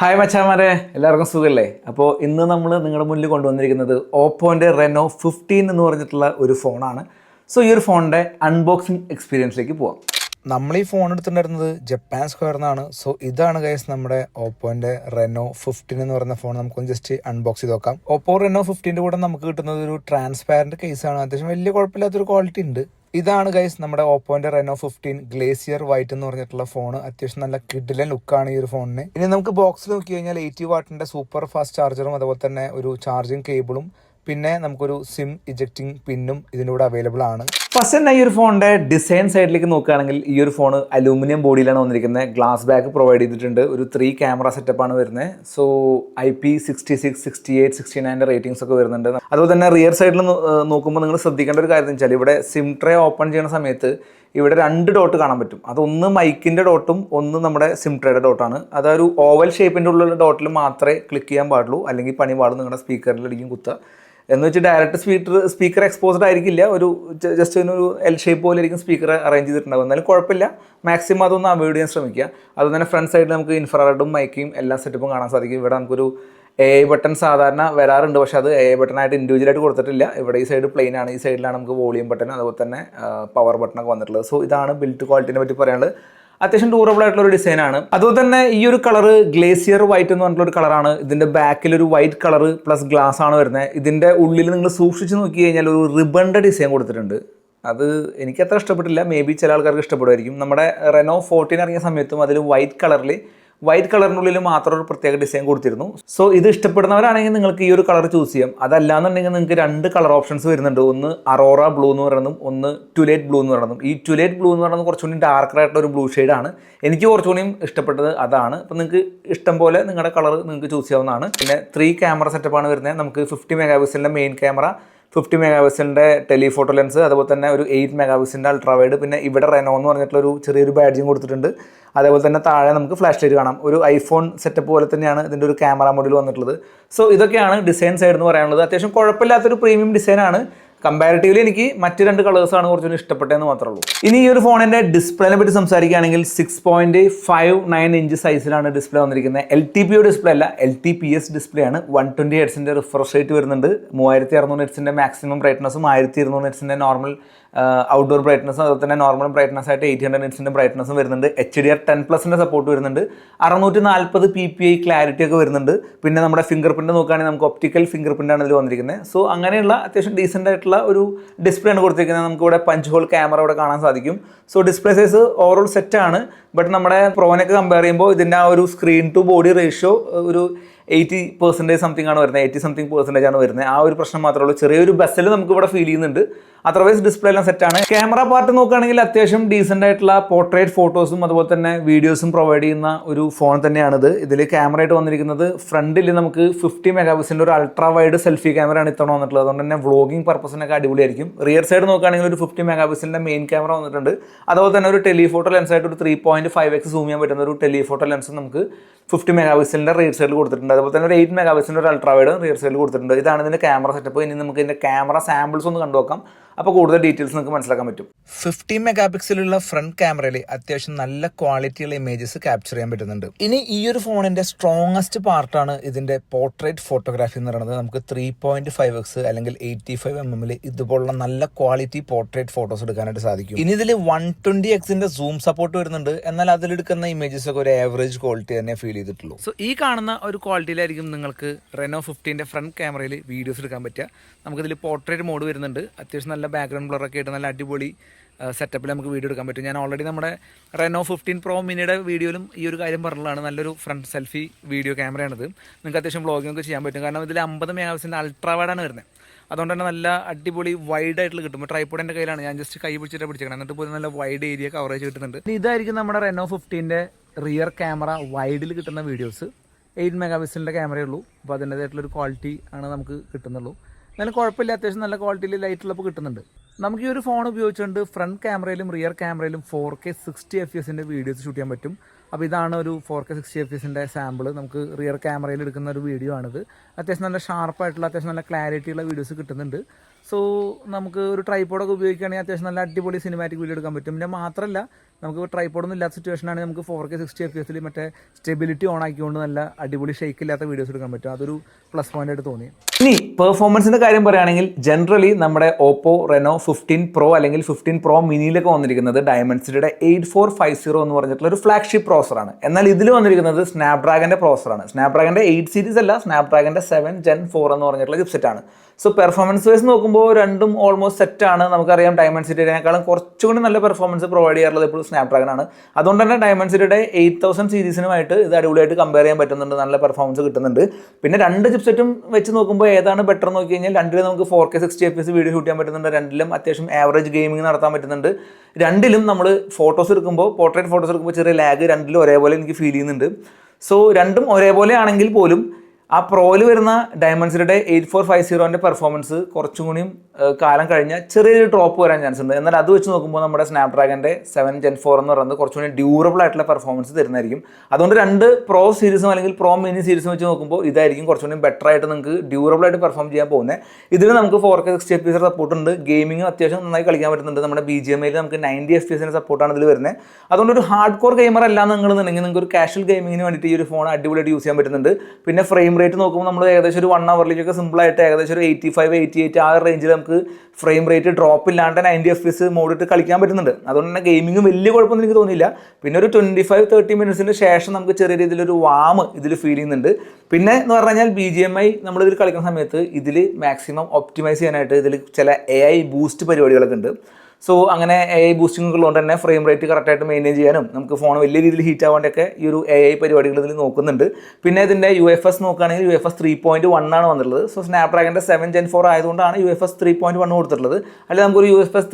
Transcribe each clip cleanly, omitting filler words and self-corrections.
Hi മച്ചാമാരെ, എല്ലാവർക്കും സുഖമല്ലേ? അപ്പോൾ ഇന്ന് നമ്മൾ നിങ്ങളുടെ മുന്നിൽ കൊണ്ടുവന്നിരിക്കുന്നത് ഓപ്പോൻ്റെ Reno 15 എന്ന് പറഞ്ഞിട്ടുള്ള ഒരു ഫോണാണ്. സോ ഈ ഒരു ഫോണിൻ്റെ അൺബോക്സിങ് എക്സ്പീരിയൻസിലേക്ക് പോവാം. നമ്മൾ ഈ ഫോൺ എടുത്തിട്ടുണ്ടായിരുന്നത് ജപ്പാൻ സ്ക്വയർ എന്നാണ്. സോ ഇതാണ് ഗൈസ് നമ്മുടെ ഓപ്പോൻ്റെ Reno 15 എന്ന് പറയുന്ന ഫോൺ. നമുക്കൊന്ന് ജസ്റ്റ് അൺബോക്സ് ചെയ്ത് നോക്കാം. ഓപ്പോ Reno 15 കൂടെ നമുക്ക് കിട്ടുന്നത് ഒരു ട്രാൻസ്പാരൻറ്റ് കേസാണ്. അത്യാവശ്യം വലിയ കുഴപ്പമില്ലാത്തൊരു ക്വാളിറ്റി ഉണ്ട്. ഇതാണ് ഗൈസ് നമ്മുടെ ഓപ്പോന്റെ Reno 15 ഗ്ലേസിയർ വൈറ്റ് എന്ന് പറഞ്ഞിട്ടുള്ള ഫോൺ. അത്യാവശ്യം നല്ല കിഡിലൻ ലുക്കാണ് ഈ ഒരു ഫോണിന്. ഇനി നമുക്ക് ബോക്സിൽ നോക്കി കഴിഞ്ഞാൽ 80 വാട്ടിന്റെ സൂപ്പർ ഫാസ്റ്റ് ചാർജറും അതുപോലെ തന്നെ ഒരു ചാർജിങ് കേബിളും പിന്നെ നമുക്കൊരു സിം ഇജക്റ്റിംഗ് പിന്നും ഇതിൻ്റെ കൂടെ അവൈലബിൾ ആണ്. ഫസ്റ്റ് തന്നെ ഈ ഒരു ഫോണിന്റെ ഡിസൈൻ സൈഡിലേക്ക് നോക്കുകയാണെങ്കിൽ ഈ ഒരു ഫോൺ അലൂമിനിയം ബോഡിയിലാണ് വന്നിരിക്കുന്നത്. ഗ്ലാസ് ബാക്ക് പ്രൊവൈഡ് ചെയ്തിട്ടുണ്ട്. ഒരു 3 ക്യാമറ സെറ്റപ്പാണ് വരുന്നത്. സോ IP66, 68, 69 റേറ്റിംഗ്സ് ഒക്കെ വരുന്നുണ്ട്. അതുപോലെ തന്നെ റിയർ സൈഡിൽ നോക്കുമ്പോൾ നിങ്ങൾ ശ്രദ്ധിക്കേണ്ട ഒരു കാര്യം എന്ന് വെച്ചാൽ ഇവിടെ സിം ട്രേ ഓപ്പൺ ചെയ്യുന്ന സമയത്ത് ഇവിടെ 2 ഡോട്ട് കാണാൻ പറ്റും. അതൊന്ന് മൈക്കിൻ്റെ ഡോട്ടും ഒന്ന് നമ്മുടെ സിം ട്രേയുടെ ഡോട്ടാണ്. അതൊരു ഓവൽ ഷേപ്പിൻ്റെ ഉള്ളിലുള്ള ഡോട്ടിൽ മാത്രമേ ക്ലിക്ക് ചെയ്യാൻ പാടുള്ളൂ, അല്ലെങ്കിൽ പണി പാടും നിങ്ങളുടെ സ്പീക്കറിലടിക്കും കുത്തുക. എന്ന് വെച്ച് ഡയറക്റ്റ് സ്പീക്കർ എക്സ്പോസ്ഡ് ആയിരിക്കില്ല. ഒരു ജസ്റ്റ് ഒരു എൽ ഷേപ്പ് പോലെ ആയിരിക്കും സ്പീക്കർ അറേഞ്ച് ചെയ്തിട്ടുണ്ടാകും. എന്നാലും കുഴപ്പമില്ല, മാക്സിമം അതൊന്ന് അവോയ്ഡ് ചെയ്യാൻ ശ്രമിക്കുക. അതുപോലെ തന്നെ ഫ്രണ്ട് സൈഡിൽ നമുക്ക് ഇൻഫ്രാറെഡും മൈക്കും എല്ലാ സെറ്റപ്പും കാണാൻ സാധിക്കും. ഇവിടെ നമുക്കൊരു AI ബട്ടൺ സാധാരണ വരാറുണ്ട്, പക്ഷേ അത് AI ബട്ടണായിട്ട് ഇൻഡിവിജ്വലായിട്ട് കൊടുത്തിട്ടില്ല. ഇവിടെ ഈ സൈഡ് പ്ലെയിൻ ആണ്. ഈ സൈഡിലാണ് നമുക്ക് വോളിയം ബട്ടൺ അതുപോലെ തന്നെ പവർ ബട്ടണൊക്കെ വന്നിട്ടുള്ളത്. സോ ഇതാണ് ബിൽഡ് ക്വാളിറ്റിനെ പറ്റി പറയാനുള്ളത്. അത്യാവശ്യം ഡ്യൂറബിൾ ആയിട്ടുള്ള ഒരു ഡിസൈനാണ്. അതുപോലെ തന്നെ ഈ ഒരു കളർ ഗ്ലേസിയർ വൈറ്റ് എന്ന് പറഞ്ഞിട്ടുള്ള ഒരു കളറാണ്. ഇതിന്റെ ബാക്കിൽ ഒരു വൈറ്റ് കളർ പ്ലസ് ഗ്ലാസ് ആണ് വരുന്നത്. ഇതിന്റെ ഉള്ളിൽ നിങ്ങൾ സൂക്ഷിച്ച് നോക്കി കഴിഞ്ഞാൽ ഒരു റിബണിന്റെ ഡിസൈൻ കൊടുത്തിട്ടുണ്ട്. അത് എനിക്ക് അത്ര ഇഷ്ടപ്പെട്ടില്ല. മേ ബി ചില ആൾക്കാർക്ക് ഇഷ്ടപ്പെടുമായിരിക്കും. നമ്മുടെ Reno 14 ഇറങ്ങിയ സമയത്തും അതിൽ വൈറ്റ് കളറിനുള്ളിൽ മാത്രം ഒരു പ്രത്യേക ഡിസൈൻ കൊടുത്തിരുന്നു. സോ ഇത് ഇഷ്ടപ്പെടുന്നവരാണെങ്കിൽ നിങ്ങൾക്ക് ഈ ഒരു കളർ ചൂസ് ചെയ്യാം. അതല്ലാന്നുണ്ടെങ്കിൽ നിങ്ങൾക്ക് 2 കളർ ഓപ്ഷൻസ് വരുന്നുണ്ട്. ഒന്ന് അറോറ ബ്ലൂ എന്ന് പറയുന്നതും ഒന്ന് ട്യുലേറ്റ് ബ്ലൂ എന്ന് പറയുന്നതും. ഈ ട്യുലേറ്റ് ബ്ലൂ എന്ന് പറയുന്നത് കുറച്ചുകൂടി ഡാർക്കർ ആയിട്ടുള്ള ഒരു ബ്ലൂ ഷെയ്ഡാണ്. എനിക്ക് കുറച്ചുകൂടിയും ഇഷ്ടപ്പെട്ടത് അതാണ്. അപ്പോൾ നിങ്ങൾക്ക് ഇഷ്ടം പോലെ നിങ്ങളുടെ കളർ നിങ്ങൾക്ക് ചൂസ് ചെയ്യാവുന്നതാണ്. പിന്നെ 3 ക്യാമറ സെറ്റപ്പാണ് വരുന്നത്. നമുക്ക് 50 മെഗാ പിക്സലിൻ്റെ മെയിൻ ക്യാമറ, 50 മെഗാ പിക്സലിൻ്റെ ടെലിഫോട്ടോ ലെൻസ്, അതുപോലെ തന്നെ ഒരു 8 മെഗാ പിക്സലിൻ്റെ അൾട്രാ വൈഡ്, പിന്നെ ഇവിടെ Reno എന്ന് പറഞ്ഞിട്ടുള്ള ഒരു ചെറിയൊരു ബാഡ്ജിങ് കൊടുത്തിട്ടുണ്ട്. അതേപോലെ തന്നെ താഴെ നമുക്ക് ഫ്ലാഷ് ലൈറ്റ് കാണാം. ഒരു ഐഫോൺ സെറ്റപ്പ് പോലെ തന്നെയാണ് ഇതിൻ്റെ ഒരു ക്യാമറ മോഡൽ വന്നിട്ടുള്ളത്. സോ ഇതൊക്കെയാണ് ഡിസൈൻ സൈഡ് എന്ന് പറയാനുള്ളത്. അത്യാവശ്യം കുഴപ്പമില്ലാത്തൊരു പ്രീമിയം ഡിസൈനാണ്. കമ്പാരിറ്റീവ്ലി എനിക്ക് മറ്റ് 2 കളേഴ്സാണ് കുറച്ചുകൂടി ഇഷ്ടപ്പെട്ടതെന്ന് മാത്രമേ ഉള്ളൂ. ഇനി ഈ ഒരു ഫോണിൻ്റെ ഡിസ്പ്ലേനെ പറ്റി സംസാരിക്കുകയാണെങ്കിൽ 6.59 ഇഞ്ച് സൈസിലാണ് ഡിസ്പ്ലേ വന്നിരിക്കുന്നത്. LTPO ഡിസ്പ്ലേ അല്ല, LTPS ഡിസ്പ്ലേ ആണ്. 120 ഹെർട്സിൻ്റെ റിഫ്രഷ് റേറ്റ് വരുന്നുണ്ട്. 3600 ഹെർട്സിൻ്റെ മാക്സിമം ബ്രൈറ്റ്നസും 1200 ഹെർട്സിൻ്റെ നോർമൽ ഔട്ട്ഡോർ ബ്രൈറ്റ്നസും അതുപോലെ തന്നെ നോർമൽ ബ്രൈറ്റ്നസ് ആയിട്ട് 800 നിറ്റ്സിൻ്റെ ബ്രൈറ്റ്നസും വരുന്നുണ്ട്. HDR10+ൻ്റെ സപ്പോർട്ട് വരുന്നുണ്ട്. 640 PPI ക്ലാരിറ്റി ഒക്കെ വരുന്നുണ്ട്. പിന്നെ നമ്മുടെ ഫിംഗർ പ്രിൻറ്റ് നോക്കുകയാണെങ്കിൽ നമുക്ക് ഒപ്റ്റിക്കൽ ഫിംഗർ പ്രിൻ്റാണ് ഇതിൽ വന്നിരിക്കുന്നത്. സോ അങ്ങനെയുള്ള അത്യാവശ്യം ഡീസൻ്റ് ആയിട്ടുള്ള ഒരു ഡിസ്പ്ലേ ആണ് കൊടുത്തിരിക്കുന്നത്. നമുക്ക് ഇവിടെ പഞ്ച് ഹോൾ ക്യാമറ ഇവിടെ കാണാൻ സാധിക്കും. സോ ഡിസ്പ്ലേ സൈസ് ഓവറോൾ സെറ്റാണ്. ബട്ട് നമ്മുടെ പ്രോനൊക്കെ കമ്പയർ ചെയ്യുമ്പോൾ ഇതിൻ്റെ ആ ഒരു സ്ക്രീൻ ടു ബോഡി റേഷ്യോ ഒരു 80% സംതിങ് ആണ് വരുന്നത്. 80% ആണ് വരുന്നത്. ആ ഒരു പ്രശ്നം മാത്രമേ ഉള്ളൂ. ചെറിയൊരു ബസ്സിൽ നമുക്ക് ഇവിടെ ഫീൽ ചെയ്യുന്നുണ്ട്. അതർവൈസ് ഡിസ്പ്ലേ എല്ലാം സെറ്റാണ്. ക്യാമറ പാർട്ട് നോക്കുകയാണെങ്കിൽ അത്യാവശ്യം ഡീസൻ്റ് ആയിട്ടുള്ള പോർട്രേറ്റ് ഫോട്ടോസും അതുപോലെ തന്നെ വീഡിയോസും പ്രൊവൈഡ് ചെയ്യുന്ന ഒരു ഫോൺ തന്നെയാണിത്. ഇതിൽ ക്യാമറ ആയിട്ട് വന്നിരിക്കുന്നത് ഫ്രണ്ടിൽ നമുക്ക് 50 മെഗാ പിക്സലിൻ്റെ ഒരു അൾട്രാ വൈഡ് സെൽഫി ക്യാമറയാണ് ഇത്തവണ വന്നിട്ടുള്ളത്. അതുകൊണ്ട് തന്നെ വ്ളോഗിങ് പർപ്പസിനൊക്കെ അടിപൊളിയായിരിക്കും. റിയർ സൈഡ് നോക്കുകയാണെങ്കിൽ ഒരു 50 മെഗാ പിക്സലിൻ്റെ മെയിൻ ക്യാമറ വന്നിട്ടുണ്ട്. അതുപോലെ തന്നെ ഒരു ടെലിഫോട്ടോ ലെൻസായിട്ട് ഒരു 3.5x സൂം ചെയ്യാൻ പറ്റുന്ന ഒരു ടെലിഫോട്ടോ ലെൻസ് നമുക്ക് 50 മെഗാ പിക്സലിൻ്റെ റിയർ സൈഡിൽ കൊടുത്തിട്ടുണ്ട്. അതുപോലെ തന്നെ ഒരു 8 മെഗാ പിക്സലിൻ്റെ ഒരു അൾട്രാ വൈഡ് റിയർ സൈഡിൽ കൊടുത്തിട്ടുണ്ട്. ഇതാണ് ഇതിൻ്റെ ക്യാമറ സെറ്റപ്പ്. ഇനി നമുക്ക് ഇതിൻ്റെ ക്യാമറ സാമ്പിൾസ് ഒന്ന് കണ്ടുനോക്കാം. അപ്പോൾ കൂടുതൽ ഡീറ്റെയിൽസ് നിങ്ങൾക്ക് മനസ്സിലാക്കാൻ പറ്റും. 50 മെഗാ പിക്സലുള്ള ഫ്രണ്ട് ക്യാമറയിൽ അത്യാവശ്യം നല്ല ക്വാളിറ്റിയുള്ള ഇമേജസ് ക്യാപ്ചർ ചെയ്യാൻ പറ്റുന്നുണ്ട്. ഇനി ഈ ഒരു ഫോണിന്റെ സ്ട്രോങ്ങസ്റ്റ് പാർട്ടാണ് ഇതിന്റെ പോർട്രേറ്റ് ഫോട്ടോഗ്രാഫി എന്ന് പറയുന്നത്. നമുക്ക് 3.5x അല്ലെങ്കിൽ 85mm ഇതുപോലുള്ള നല്ല ക്വാളിറ്റി പോർട്രേറ്റ് ഫോട്ടോസ് എടുക്കാനായിട്ട് സാധിക്കും. ഇനി ഇതിൽ 120x സൂം സപ്പോർട്ട് വരുന്നുണ്ട്. എന്നാൽ അതിലെടുക്കുന്ന ഇമേജസ് ഒക്കെ ഒരു ആവറേജ് ക്വാളിറ്റി തന്നെ ഫീൽ ചെയ്തിട്ടുള്ളൂ. സോ ഈ കാണുന്ന ഒരു ക്വാളിറ്റിയിലായിരിക്കും നിങ്ങൾക്ക് Reno 15 ഫ്രണ്ട് ക്യാമറയിൽ വീഡിയോസ് എടുക്കാൻ പറ്റുക. നമുക്കിതിൽ പോർട്രേറ്റ് മോഡ് വരുന്നുണ്ട്. അത്യാവശ്യം നല്ല ബാക്ക്ഗ്രൗണ്ട് ബ്ലറൊക്കെ ആയിട്ട് നല്ല അടിപൊളി സെറ്റപ്പിൽ നമുക്ക് വീഡിയോ എടുക്കാൻ പറ്റും. ഞാൻ ഓൾറെഡി നമ്മുടെ Reno 15 Pro മിനിയുടെ വീഡിയോയിലും ഈ ഒരു കാര്യം പറഞ്ഞതാണ്. നല്ലൊരു ഫ്രണ്ട് സെൽഫി വീഡിയോ ക്യാമറയാണിത്. നിങ്ങൾക്ക് അത്യാവശ്യം വ്ളോഗിംഗ് ഒക്കെ ചെയ്യാൻ പറ്റും. കാരണം ഇതിൽ 50 മെഗാ പിക്സലിൻ്റെ അൾട്രാ വൈഡാണ് വരുന്നത്. അതുകൊണ്ട് തന്നെ നല്ല അടിപൊളി വൈഡ് ആയിട്ടുള്ള കിട്ടും. ട്രൈപോഡ് എൻ്റെ കയ്യിലാണ്, ഞാൻ ജസ്റ്റ് കൈ പിടിച്ചിട്ട് പിടിച്ചേക്കണം. എന്നിട്ട് പോലും നല്ല വൈഡ് ഏരിയ കവറേജ് കിട്ടുന്നുണ്ട്. ഇതായിരിക്കും നമ്മുടെ Reno 15 റിയർ ക്യാമറ വൈഡിൽ കിട്ടുന്ന വീഡിയോസ്. 8 മെഗാ പിക്സലിൻ്റെ ക്യാമറയേ ഉള്ളൂ. അപ്പോൾ അതിൻ്റേതായിട്ടുള്ളൊരു ക്വാളിറ്റി ആണ് നമുക്ക് കിട്ടുന്നുള്ളൂ. എന്നാലും കുഴപ്പമില്ല, അത്യാവശ്യം നല്ല ക്വാളിറ്റിയിൽ ലൈറ്റുള്ളപ്പോൾ കിട്ടുന്നുണ്ട്. നമുക്ക് ഈ ഒരു ഫോൺ ഉപയോഗിച്ചുകൊണ്ട് ഫ്രണ്ട് ക്യാമറയിലും റിയർ ക്യാമറയിലും 4K 60 FPS വീഡിയോസ് ഷൂട്ട് ചെയ്യാൻ പറ്റും. അപ്പോൾ ഇതാണ് ഒരു 4K 60 FPS സാമ്പിൾ. നമുക്ക് റിയർ ക്യാമറയിൽ എടുക്കുന്ന ഒരു വീഡിയോ ആണിത്. അത്യാവശ്യം നല്ല ഷാർപ്പായിട്ടുള്ള അത്യാവശ്യം നല്ല ക്ലാരിറ്റിയുള്ള വീഡിയോസ് കിട്ടുന്നുണ്ട്. സോ നമുക്ക് ഒരു ട്രൈപോഡൊക്കെ ഉപയോഗിക്കുകയാണെങ്കിൽ അത്യാവശ്യം നല്ല അടിപൊളി സിനിമാറ്റിക് വീഡിയോ എടുക്കാൻ പറ്റും. പിന്നെ മാത്രമല്ല നമുക്ക് ട്രൈപോഡൊന്നും ഇല്ലാത്ത സിറ്റുവേഷൻ ആണെങ്കിൽ നമുക്ക് 4K 60 FPS മറ്റേ സ്റ്റെബിലിറ്റി ഓൺ ആക്കിക്കൊണ്ട് നല്ല അടിപൊളി ഷേക്ക് ഇല്ലാത്ത വീഡിയോസ് എടുക്കാൻ പറ്റും. അതൊരു പ്ലസ് പോയിന്റ് ആയിട്ട് തോന്നി. ഇനി പെർഫോമൻസിന്റെ കാര്യം പറയുകയാണെങ്കിൽ ജനറലി നമ്മുടെ ഓപ്പോ റെനോ 15 Pro അല്ലെങ്കിൽ 15 Pro മിനിയിലൊക്കെ വന്നിരിക്കുന്നത് ഡയമൻസിറ്റിയുടെ 8450 എന്ന് പറഞ്ഞിട്ടുള്ള ഒരു ഫ്ലാഗ്ഷിപ്പ് പ്രോസറാണ്. എന്നാൽ ഇതിൽ വന്നിരിക്കുന്നത് സ്നാപ്ഡ്രാഗന്റെ പ്രോസറാണ്. സ്നാപ്ഡ്രാഗന്റെ 8 സീരീസ് അല്ല, സ്നാപ്ഡ്രാഗന്റെ 7 Gen 4 എന്ന് പറഞ്ഞിട്ടുള്ള ചിപ്സെറ്റ് ആണ്. സോ പെർഫോമൻസ് വൈസ് നോക്കുമ്പോൾ രണ്ടും ഓൾമോസ്റ്റ് സെറ്റാണ്. നമുക്കറിയാം ഡയമൻസിറ്റിയേക്കാളും കുറച്ചുകൂടി നല്ല പെർഫോമൻസ് പ്രൊവൈഡ് ചെയ്യാറുള്ളത് ഇപ്പോൾ സ്നാപ്ഡ്രാഗൺ ആണ്. അതുകൊണ്ട് തന്നെ ഡയമൻസിറ്റിയുടെ 8000 സീരീസിനുമായിട്ട് ഇത് അടിപൊളിയായിട്ട് കമ്പയർ ചെയ്യാൻ പറ്റുന്നുണ്ട്, നല്ല പെർഫോമൻസ് കിട്ടുന്നുണ്ട്. പിന്നെ രണ്ട് ചിപ്സെറ്റും വെച്ച് നോക്കുമ്പോൾ ഏതാണ് ബെറ്റർ നോക്കി കഴിഞ്ഞാൽ രണ്ടിലും നമുക്ക് 4K 60 FPS വീഡിയോ ഷൂട്ട് ചെയ്യാൻ പറ്റുന്നുണ്ട്. രണ്ടിലും അത്യാവശ്യം ആവറേജ് ഗെയിമിംഗ് നടത്താൻ പറ്റുന്നുണ്ട്. രണ്ടിലും നമ്മൾ ഫോട്ടോസ് എടുക്കുമ്പോൾ, പോർട്രേറ്റ് ഫോട്ടോസ് എടുക്കുമ്പോൾ ചെറിയ ലാഗ് രണ്ടിലും ഒരേപോലെ എനിക്ക് ഫീൽ ചെയ്യുന്നുണ്ട്. സോ രണ്ടും ഒരേപോലെ ആണെങ്കിൽ പോലും ആ പ്രോയിൽ വരുന്ന ഡയമൻസിറ്റിയുടെ 8450 പെർഫോമൻസ് കുറച്ചും കൂടിയും കാലം കഴിഞ്ഞാൽ ചെറിയൊരു ഡ്രോപ്പ് വരാൻ ചാൻസ് ഉണ്ട്. എന്നാൽ അത് വെച്ച് നോക്കുമ്പോൾ നമ്മുടെ സ്നാപ്ഡ്രാഗന്റെ 7 Gen 4 എന്ന് പറയുന്നത് കുറച്ചും കൂടി ഡ്യൂറബിൾ ആയിട്ടുള്ള പെർഫോമൻസ് തരുന്നതായിരിക്കും. അതുകൊണ്ട് രണ്ട് പ്രോ സീരീസും അല്ലെങ്കിൽ പ്രോ മിനി സീരീസും വെച്ച് നോക്കുമ്പോൾ ഇതായിരിക്കും കുറച്ചും കൂടി ബെറ്റർ ആയിട്ട് നിങ്ങൾക്ക് ഡ്യൂറബിൾ ആയിട്ട് പെർഫോം ചെയ്യാൻ പോകുന്നത്. ഇതിൽ നമുക്ക് 4K 60 FPS സപ്പോർട്ട് ഉണ്ട്. ഗെയിമിംഗ് അത്യാവശ്യം നന്നായി കളിക്കാൻ പറ്റുന്നുണ്ട്. നമ്മുടെ BGMI നമുക്ക് 90 FPS സപ്പോർട്ടാണ് ഇതിൽ വരുന്നത്. അതുകൊണ്ട് ഒരു ഹാർഡ് കോർ ഗെയിമർ അല്ലാന്ന് നിങ്ങളുണ്ടെങ്കിൽ നിങ്ങൾക്ക് ഒരു കാഷ്വൽ ഗെയിമിങ്ങിന് വേണ്ടിയിട്ട് ഈ ഒരു ഫോൺ അടിപൊളിയായിട്ട് യൂസ് ചെയ്യാൻ പറ്റുന്നുണ്ട്. പിന്നെ ഫ്രെയിം റേറ്റ് നോക്കുമ്പോൾ നമ്മൾ ഏകദേശം ഒരു 1 hourലേക്കൊക്കെ സിമ്പിളായിട്ട് ഏകദേശം ഒരു 85-88 ആ റേഞ്ചിൽ നമുക്ക് ഫ്രെയിം റേറ്റ് ഡ്രോപ്പ് ഇല്ലാണ്ട് 90 FPS മോഡിട്ട് കളിക്കാൻ പറ്റുന്നുണ്ട്. അതുകൊണ്ട് തന്നെ ഗെയിമിംഗ് വലിയ കുഴപ്പമൊന്നും എനിക്ക് തോന്നിയില്ല. പിന്നെ ഒരു 25-30 മിനിറ്റ്സിന് ശേഷം നമുക്ക് ചെറിയ രീതിയിലൊരു വാം ഇതിൽ ഫീൽ ചെയ്യുന്നുണ്ട്. പിന്നെ എന്ന് പറഞ്ഞു കഴിഞ്ഞാൽ BGMI നമ്മളിതിൽ കളിക്കുന്ന സമയത്ത് ഇതിൽ മാക്സിമം ഒപ്റ്റിമൈസ് ചെയ്യാനായിട്ട് ഇതിൽ ചില AI ബൂസ്റ്റ് പരിപാടികളൊക്കെ ഉണ്ട്. സോ അങ്ങനെ AI ബൂസ്റ്റിംഗ് ഉള്ളതുകൊണ്ട് തന്നെ ഫ്രെയിം റേറ്റ് കറക്റ്റായിട്ട് മെയിൻറ്റെയിൻ ചെയ്യാനും നമുക്ക് ഫോൺ വലിയ രീതിയിൽ ഹീറ്റ് ആവാണ്ടൊക്കെ ഈ ഒരു AI പരിപാടികൾ ഇതിൽ നോക്കുന്നുണ്ട്. പിന്നെ ഇതിൻ്റെ UFS നോക്കുകയാണെങ്കിൽ UFS 3.1 ആണ് വന്നിട്ടുള്ളത്. സോ സ്നാപ്ഡ്രാഗന്റെ 7 Gen 4 ആയതുകൊണ്ടാണ് UFS 3.1 കൊടുത്തിട്ടുള്ളത്. അല്ലെങ്കിൽ നമുക്കൊരു UFS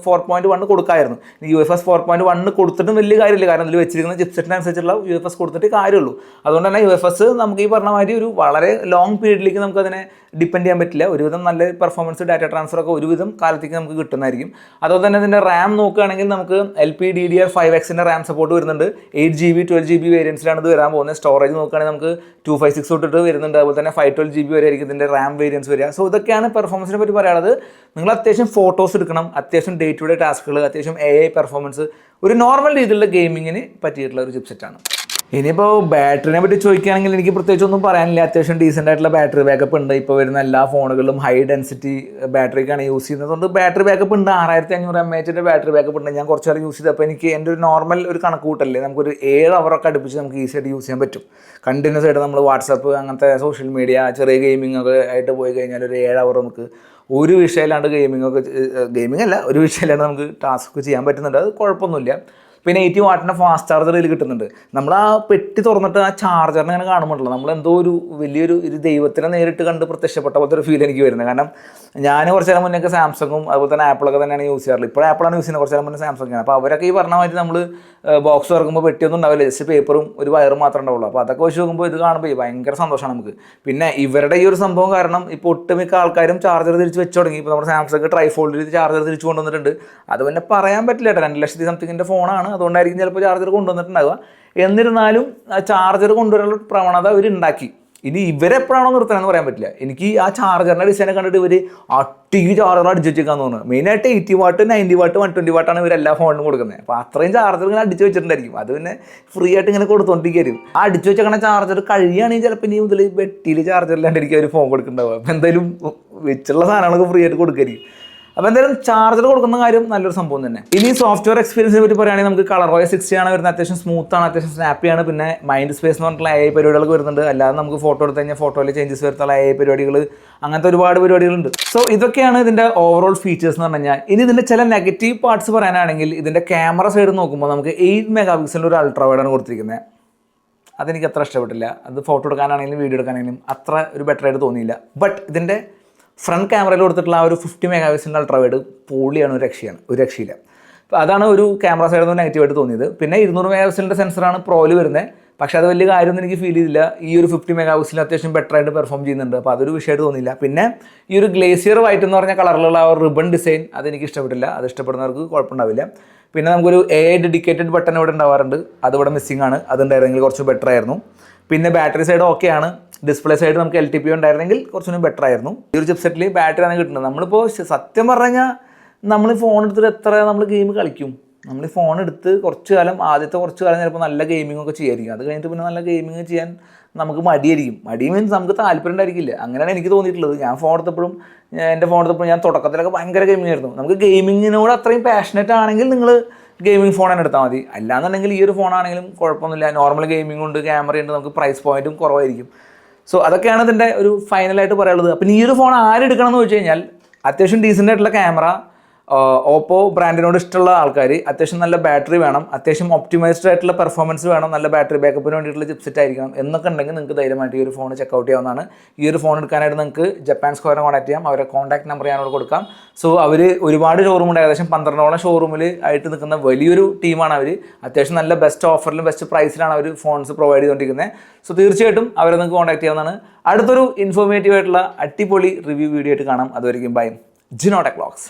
4.1 കൊടുക്കാമായിരുന്നു. UFS 4.1 കൊടുത്തിട്ടും വലിയ കാര്യമില്ല, കാരണം ഇതിൽ വെച്ചിരിക്കുന്ന ചിപ്സെറ്റിനനുസരിച്ചുള്ള UFS കൊടുത്തിട്ട് കാര്യമുള്ളൂ. അതുകൊണ്ട് തന്നെ UFS നമുക്ക് ഈ പറഞ്ഞ മാതിരി ഒരു വളരെ ലോങ് പീരീഡിലേക്ക് നമുക്ക് അതിനെ ഡിപ്പെൻഡ് ചെയ്യാൻ പറ്റില്ല. ഒരുവിധം നല്ല പെർഫോമൻസ് ഡാറ്റ ട്രാൻസ്ഫർ ഒക്കെ ഒരുവിധം കാലത്തേക്ക് നമുക്ക് കിട്ടുന്നതായിരിക്കും. അതുപോലെ തന്നെ ഇതിൻ്റെ റാം നോക്കുകയാണെങ്കിൽ നമുക്ക് LPDDR5Xന്റെ റാം സപ്പോർട്ട് വരുന്നുണ്ട്. 8GB 12GB വേരിയൻസിലാണ് ഇത് വരാൻ പോകുന്നത്. സ്റ്റോറേജ് നോക്കുകയാണെങ്കിൽ നമുക്ക് 256 തൊട്ടിട്ട് വരുന്നുണ്ട്. അതുപോലെ തന്നെ 512GB വരെ ആയിരിക്കും ഇതിൻ്റെ റാം വേരിയൻസ് വരിക. സോ ഇതൊക്കെയാണ് പെർഫോമൻസിനെ പറ്റി പറയാനുള്ളത്. നിങ്ങൾ അത്യാവശ്യം ഫോട്ടോസ് എടുക്കണം, അത്യാവശ്യം ഡേ ടു ഡേ ടാസ്കുകൾ, അത്യാവശ്യം AI പെർഫോമൻസ്, ഒരു നോർമൽ രീതിയിലുള്ള ഗെയിമിങ്ങിന് പറ്റിയിട്ടുള്ള ഒരു ചിപ്സെറ്റാണ്. ഇനിയിപ്പോൾ ബാറ്ററിനെ പറ്റി ചോദിക്കുകയാണെങ്കിൽ എനിക്ക് പ്രത്യേകിച്ച് ഒന്നും പറയാനില്ല. അത്യാവശ്യം ഡീസൻ്റ് ആയിട്ടുള്ള ബാറ്ററി ബാക്കപ്പ് ഉണ്ട്. ഇപ്പോൾ വരുന്ന എല്ലാ ഫോണുകളിലും ഹൈ ഡെൻസിറ്റി ബാറ്ററിക്കാണ് യൂസ് ചെയ്യുന്നത്. അതുകൊണ്ട് ബാറ്ററി ബാക്കപ്പ് ഉണ്ട്. 6500 mAh ബാറ്ററി ബാക്കപ്പ് ഉണ്ട്. ഞാൻ കുറച്ച് നേരം യൂസ് ചെയ്തപ്പോൾ എനിക്ക് എൻ്റെ ഒരു നോർമൽ ഒരു കണക്ക് കൂട്ടല്ലേ, നമുക്കൊരു 7 hourൊക്കെ അടുപ്പിച്ച് നമുക്ക് ഈസി ആയിട്ട് യൂസ് ചെയ്യാൻ പറ്റും. കണ്ടിന്യൂസ് ആയിട്ട് നമ്മൾ വാട്സപ്പ് അങ്ങനത്തെ സോഷ്യൽ മീഡിയ ചെറിയ ഗെയിമിംഗ് ഒക്കെ ആയിട്ട് പോയി കഴിഞ്ഞാൽ ഒരു 7 hour നമുക്ക് ഒരു വിഷയമില്ലാണ്ട് ഗെയിമിംഗ് അല്ല, ഒരു വിഷയമില്ലാണ്ട് നമുക്ക് ടാസ്ക് ചെയ്യാൻ പറ്റുന്നുണ്ട്. അത് കുഴപ്പമൊന്നുമില്ല. പിന്നെ 80 വാട്ടിൻ്റെ ഫാസ്റ്റ് ചാർജർ ഇതിൽ കിട്ടുന്നുണ്ട്. നമ്മൾ ആ പെട്ടി തുറന്നിട്ട് ആ ചാർജറിനെ അങ്ങനെ കാണുമ്പോഴല്ലോ നമ്മൾ എന്തോ ഒരു വലിയൊരു ദൈവത്തിനെ നേരിട്ട് കണ്ട് പ്രത്യക്ഷപ്പെട്ട പോലത്തെ ഒരു ഫീൽ എനിക്ക് വരുന്നത്. കാരണം ഞാൻ കുറച്ച് നേരം മുന്നേ സാംസങ്ങും അതുപോലെ തന്നെ ആപ്പിളൊക്കെ തന്നെയാണ് യൂസ് ചെയ്യാറുള്ളത്. ഇപ്പോൾ ആപ്പിളാണ് യൂസ് ചെയ്യുന്നത്, കുറച്ച് നേരം മുന്നേ സാംസങ്ങാണ്. അപ്പോൾ അവരൊക്കെ ഈ പറഞ്ഞ മാതിരി നമ്മൾ ബോക്സ് തുറക്കുമ്പോൾ പെട്ടിയൊന്നും ഉണ്ടാവില്ല, ജസ്റ്റ് പേപ്പറും ഒരു വയറും മാത്രമേ ഉണ്ടാവുള്ളൂ. അപ്പോൾ അതൊക്കെ വെച്ച് നോക്കുമ്പോൾ ഇത് കാണുമ്പോൾ ഭയങ്കര സന്തോഷമാണ് നമുക്ക്. പിന്നെ ഇവരുടെ ഈ ഒരു സംഭവം കാരണം ഇപ്പോൾ ഒട്ടുമിക്ക ആൾക്കാരും ചാർജർ തിരിച്ച് വെച്ച് തുടങ്ങി. ഇപ്പോൾ നമ്മുടെ സാംസങ് ട്രൈഫോൾഡിൽ ചാർജർ തിരിച്ച് കൊണ്ടുവന്നിട്ടുണ്ട്. അത് പിന്നെ പറയാൻ പറ്റില്ല കേട്ടോ, 2 ലക്ഷത്തി സംതിങ്ങിൻ്റെ ഫോണാണ്, അതുകൊണ്ടായിരിക്കും ചിലപ്പോൾ ചാർജർ കൊണ്ടുവന്നിട്ടുണ്ടാവുക. എന്നിരുന്നാലും ചാർജർ കൊണ്ടുവരാനുള്ള പ്രവണത ഇവർ ഉണ്ടാക്കി. ഇനി ഇവരെപ്പോഴാണോ നിർത്തണമെന്ന് പറയാൻ പറ്റില്ല. എനിക്ക് ആ ചാർജറിൻ്റെ ഡിസൈനെ കണ്ടിട്ട് ഇവർ അട്ടിക്ക് ചാർജർ അടിച്ചു വെച്ചേക്കാന്ന് തോന്നുന്നു. മെയിനായിട്ട് 80 വാട്ട് 90 വാട്ട് 120 വാട്ടാണ് ഇവർ എല്ലാ ഫോണിനും കൊടുക്കുന്നത്. അപ്പോൾ അത്രയും ചാർജർ ഇങ്ങനെ അടിച്ചു വെച്ചിട്ടുണ്ടായിരിക്കും. അത് പിന്നെ ഫ്രീ ആയിട്ട് ഇങ്ങനെ കൊടുത്തോണ്ടിരിക്കും. ആ അടിച്ചു വെച്ചേക്കണ ചാർജർ കഴിയുകയാണെങ്കിൽ ചിലപ്പോൾ ഇനി മുതൽ വെട്ടിയിൽ ചാർജറിലാണ്ടിരിക്കും അവർ ഫോൺ കൊടുക്കുന്നുണ്ടാവുക. അപ്പോൾ എന്തായാലും വെച്ചുള്ള സാധനങ്ങളൊക്കെ ഫ്രീ ആയിട്ട് കൊടുക്കായിരിക്കും. അപ്പോൾ എന്തായാലും ചാർജർ കൊടുക്കുന്ന കാര്യം നല്ലൊരു സംഭവം തന്നെ. ഇനി സോഫ്റ്റ്വെയർ എക്സ്പീരിയൻസിനെ പറ്റി പറയുകയാണെങ്കിൽ നമുക്ക് ColorOS 60 ആണ് വരുന്നത്. അത്യാവശ്യം സ്മൂത്താണ്, അത്യാവശ്യം സ്നാപ്പിയാണ്. പിന്നെ മൈൻഡ് സ്പേസ് എന്ന് പറഞ്ഞിട്ടുള്ള AI പരിപാടികളൊക്കെ വരുന്നുണ്ട്. അല്ലാതെ നമുക്ക് ഫോട്ടോ എടുത്ത് കഴിഞ്ഞാൽ ഫോട്ടോയിൽ ചേഞ്ചസ് വരുത്തുള്ള AI പരിപാടികൾ, അങ്ങനത്തെ ഒരുപാട് പരിപാടികളുണ്ട്. സോ ഇതൊക്കെയാണ് ഇതിൻ്റെ ഓവറോൾ ഫീച്ചേഴ്സ് എന്ന് പറഞ്ഞു കഴിഞ്ഞാൽ. ഇനി ഇതിൻ്റെ ചില നെഗറ്റീവ് പാർട്സ് പറയാനാണെങ്കിൽ ഇതിൻ്റെ ക്യാമറ സൈഡ് നോക്കുമ്പോൾ നമുക്ക് 8 MP ഒരു അൾട്രാ വൈഡാണ് കൊടുത്തിരിക്കുന്നത്. അതെനിക്ക് അത്ര ഇഷ്ടപ്പെട്ടില്ല. അത് ഫോട്ടോ എടുക്കാനാണെങ്കിലും വീഡിയോ എടുക്കാനാണെങ്കിലും അത്ര ഒരു ബെറ്റർ ആയിട്ട് തോന്നിയില്ല. ബട്ട് ഇതിൻ്റെ ഫ്രണ്ട് ക്യാമറയിൽ കൊടുത്തിട്ടുള്ള ആ ഒരു 50 MP അൾട്രാ വൈഡ് പൊളിയാണ്, ഒരു രക്ഷയില്ല. അപ്പോൾ അതാണ് ഒരു ക്യാമറ സൈഡിൽ നിന്ന് നെഗറ്റീവായിട്ട് തോന്നിയത്. പിന്നെ 200 MP സെൻസറാണ് പ്രോയിൽ വരുന്നത്. പക്ഷേ അത് വലിയ കാര്യമൊന്നും എനിക്ക് ഫീൽ ചെയ്തില്ല. ഈ ഒരു 50 MP അത്യാവശ്യം ബെറ്ററായിട്ട് പെർഫോം ചെയ്യുന്നുണ്ട്. അപ്പോൾ അതൊരു വിഷയമായിട്ട് തോന്നിയില്ല. പിന്നെ ഈ ഒരു ഗ്ലേസിയർ വൈറ്റ് എന്ന് പറഞ്ഞ കളറിലുള്ള ആ ഒരു റിബൺ ഡിസൈൻ അതെനിക്ക് ഇഷ്ടപ്പെട്ടില്ല. അത് ഇഷ്ടപ്പെടുന്നവർക്ക് കുഴപ്പമുണ്ടാവില്ല. പിന്നെ നമുക്കൊരു AI ഡെഡിക്കേറ്റഡ് ബട്ടൺ ഇവിടെ ഉണ്ടാവാറുണ്ട്, അതിവിടെ മിസ്സിംഗ് ആണ്. അതുണ്ടായിരുന്നെങ്കിൽ കുറച്ച് ബെറ്റർ ആയിരുന്നു. പിന്നെ ബാറ്ററി സൈഡ് ഓക്കെയാണ്. ഡിസ്പ്ലേ സൈഡ് നമുക്ക് LTP ഉണ്ടായിരുന്നെങ്കിൽ കുറച്ചുകൂടി ബെറ്റർ ആയിരുന്നു. ഈ ഒരു ചിപ്സെറ്റിൽ ബാറ്ററി ആണ് കിട്ടുന്നത്. നമ്മളിപ്പോൾ സത്യം പറഞ്ഞു കഴിഞ്ഞാൽ നമ്മൾ ഫോൺ എടുത്തിട്ട് എത്ര നമ്മൾ ഗെയിം കളിക്കും? നമ്മൾ ഈ ഫോൺ എടുത്ത് കുറച്ച് കാലം ചിലപ്പോൾ നല്ല ഗെയിമിംഗ് ഒക്കെ ചെയ്യായിരിക്കും. അത് കഴിഞ്ഞിട്ട് പിന്നെ നല്ല ഗെയിമിംഗ് ചെയ്യാൻ നമുക്ക് മടിയായിരിക്കും. മടി മീൻസ് നമുക്ക് താല്പര്യം ഉണ്ടായിരിക്കില്ല. അങ്ങനെയാണ് എനിക്ക് തോന്നിയിട്ടുള്ളത്. എൻ്റെ ഫോൺ എടുത്തപ്പോഴും ഞാൻ തുടക്കത്തിലൊക്കെ ഭയങ്കര ഗെയിമിംഗ് ആയിരുന്നു. നമുക്ക് ഗെയിമിങ്ങിനോട് അത്രയും പാഷനറ്റ് ആണെങ്കിൽ നിങ്ങൾ ഗെയിമിംഗ് ഫോൺ തന്നെ എടുത്താൽ മതി. അല്ലാന്നുണ്ടെങ്കിൽ ഈ ഒരു ഫോണാണെങ്കിലും കുഴപ്പമൊന്നുമില്ല. നോർമൽ ഗെയിമിംഗ് ഉണ്ട്, ക്യാമറയുണ്ട്, നമുക്ക് പ്രൈസ് പോയിന്റും കുറവായിരിക്കും. സോ അതൊക്കെയാണ് ഇതിൻ്റെ ഒരു ഫൈനലായിട്ട് പറയാനുള്ളത്. അപ്പം ഈ ഒരു ഫോൺ ആരെടുക്കണം എന്ന് വെച്ച് കഴിഞ്ഞാൽ അത്യാവശ്യം ഡീസൻ്റ് ആയിട്ടുള്ള ക്യാമറ, ഓപ്പോ ബ്രാൻഡിനോട് ഇഷ്ടമുള്ള ആൾക്കാർ, അത്യാവശ്യം നല്ല ബാറ്ററി വേണം, അത്യാവശ്യം ഒപ്റ്റിമൈസ്ഡ് ആയിട്ടുള്ള പെർഫോമൻസ് വേണം, നല്ല ബാറ്ററി ബാക്കപ്പിന് വേണ്ടിയിട്ടുള്ള ചിപ്സെറ്റ് ആയിരിക്കണം എന്നൊക്കെ ഉണ്ടെങ്കിൽ നിങ്ങൾക്ക് ധൈര്യമായിട്ട് ഈ ഒരു ഫോൺ ചെക്കൗട്ട് ചെയ്യാവുന്നതാണ്. ഈ ഒരു ഫോൺ എടുക്കാനായിട്ട് നിങ്ങൾക്ക് ജപ്പാൻ സ്ക്വയറിനെ കോൺടാക്ട് ചെയ്യാം. അവരുടെ കോൺടാക്ട് നമ്പർ ഞാനോട് കൊടുക്കാം. സോ അവർ ഒരുപാട് ഷോറൂമുണ്ട്, ഏകദേശം 12ഓളം ഷോറൂമിൽ ആയിട്ട് നിൽക്കുന്ന വലിയൊരു ടീമാണ് അവർ. അത്യാവശ്യം നല്ല ബെസ്റ്റ് ഓഫറിലും ബെസ്റ്റ് പ്രൈസിലാണ് അവർ ഫോൺസ് പ്രൊവൈഡ് ചെയ്തുകൊണ്ടിരിക്കുന്നത്. സോ തീർച്ചയായിട്ടും അവരെ നിങ്ങൾക്ക് കോൺടാക്ട് ചെയ്യാവുന്നതാണ്. അടുത്തൊരു ഇൻഫോർമേറ്റീവ് ആയിട്ടുള്ള അടിപൊളി റിവ്യൂ വീഡിയോ ആയിട്ട് കാണാം. അതുവരെയും ബൈ. Jino tech vlogs.